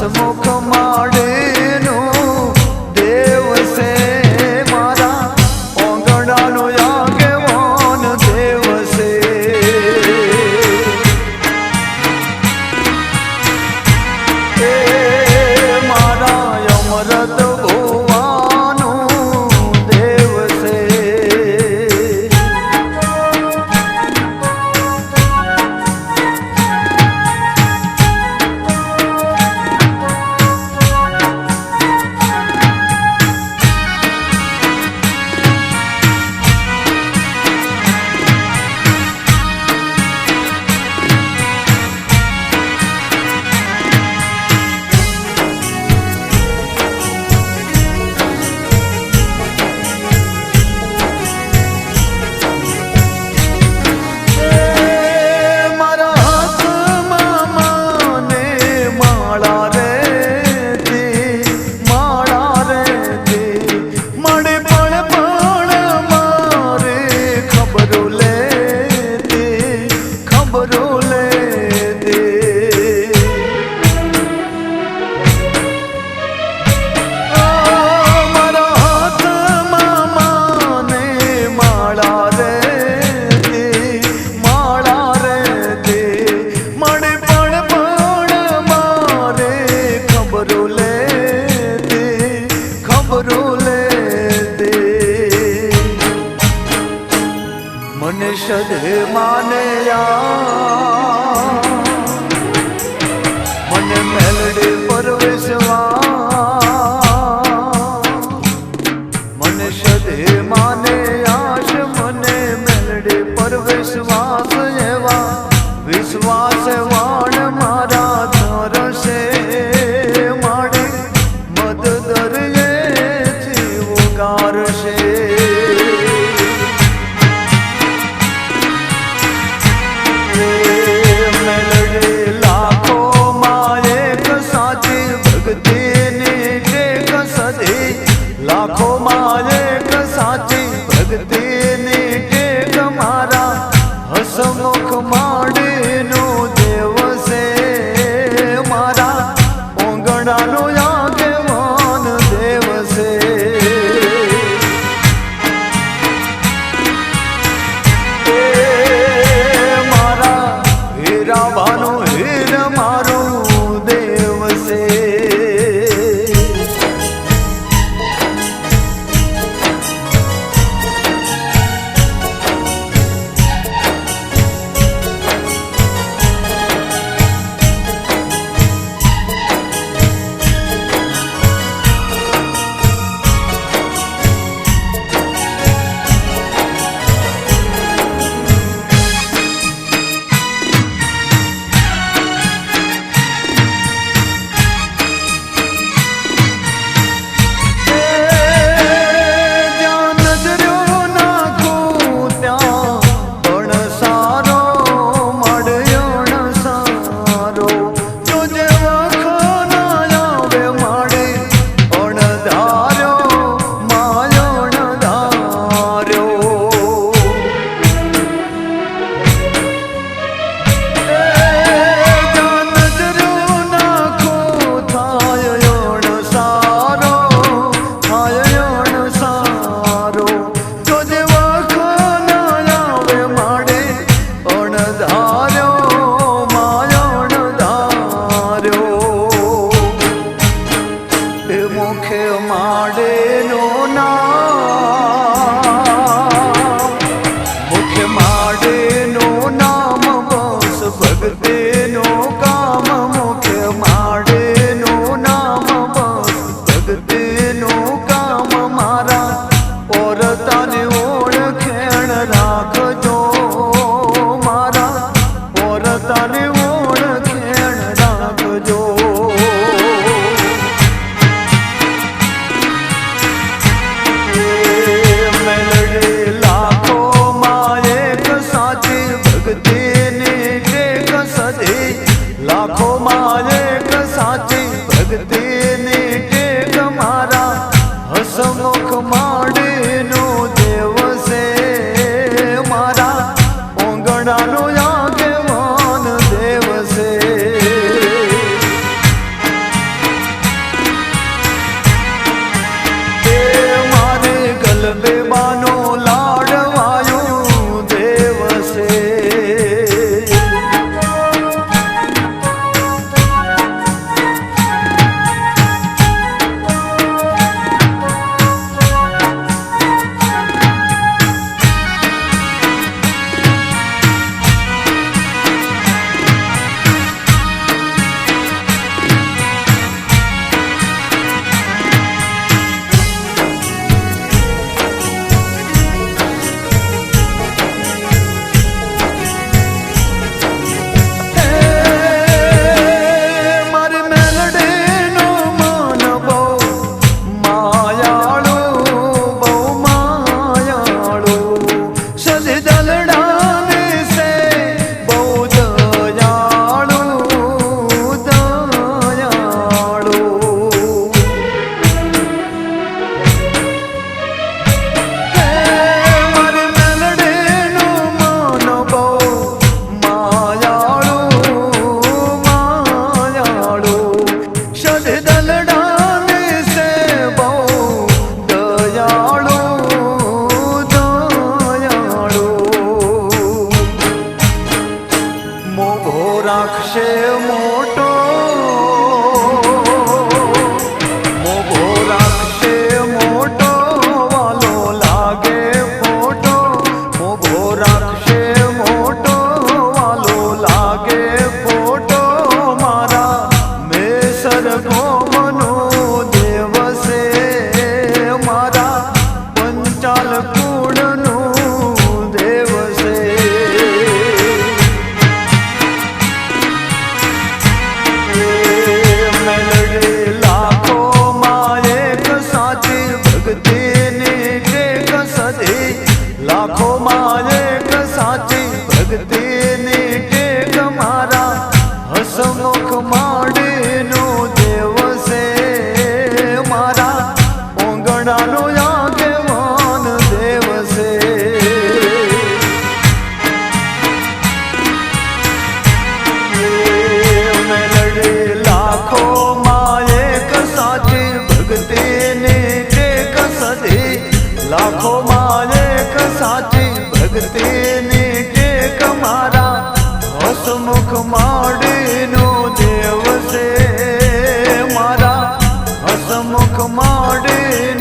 હસમુખ માડેનો દેવ છે મારા ઓગણાનો આગેવાન દેવ છે એ મારા અમરત ભુવાનો દેવ છે મને સદે માને મને મેલડી પર વિશ્વાસ મને સદે માને આશ મને મેલડી પર વિશ્વાસ એવા વિશ્વાસ વાણ મારા ધરશે માડી મદ દરિયેથી ઉગારશે लाखों मां एक साची भक्ति टेक मारा हसमुख माडीनो देव से मारा ओंगणानो આગેવાન देव से मारा हीरा भानु हीर मारू देव से मुखे माडे नो नाम मुखे माडे नो नाम बस भगते नो काम मुखे माडे नो नाम बस भगते नो काम मारा और ताने ओळखेण राखजो मारा और ताने ओळखेण राखजो लाखों मां एक साची भक्ति टेक मारा हसमुख माडीनो देव से मारा ओंगणानो આગેવાન देव મોભો રાખશે મોટો, મોભો રાખશે મોટો, વાલો લાગે ફોટો, મોભો રાખશે મોટો, વાલો લાગે ફોટો, મારા મેસર ગોમનો દેવ છે, મારા પંચાલ કુળનું દેવ છે. મેલડી લાખોમાં એક સાચી ભક્તિની ટેક સદી, લાખોમાં એક સાચી ભક્તિની ટેક, મારા હસમુખ માંડીનું દેવ છે, મારા ઓંગણાનો આગેવાન દેવ છે. મેલડી લાખોમાં એક સાચી ભક્તિની ટેક સદી, લાખોમાં એક સાચી ભક્તિની ટેક, મારા હસમુખ માંડીનું દેવ છે, મારા હસમુખ માંડીનું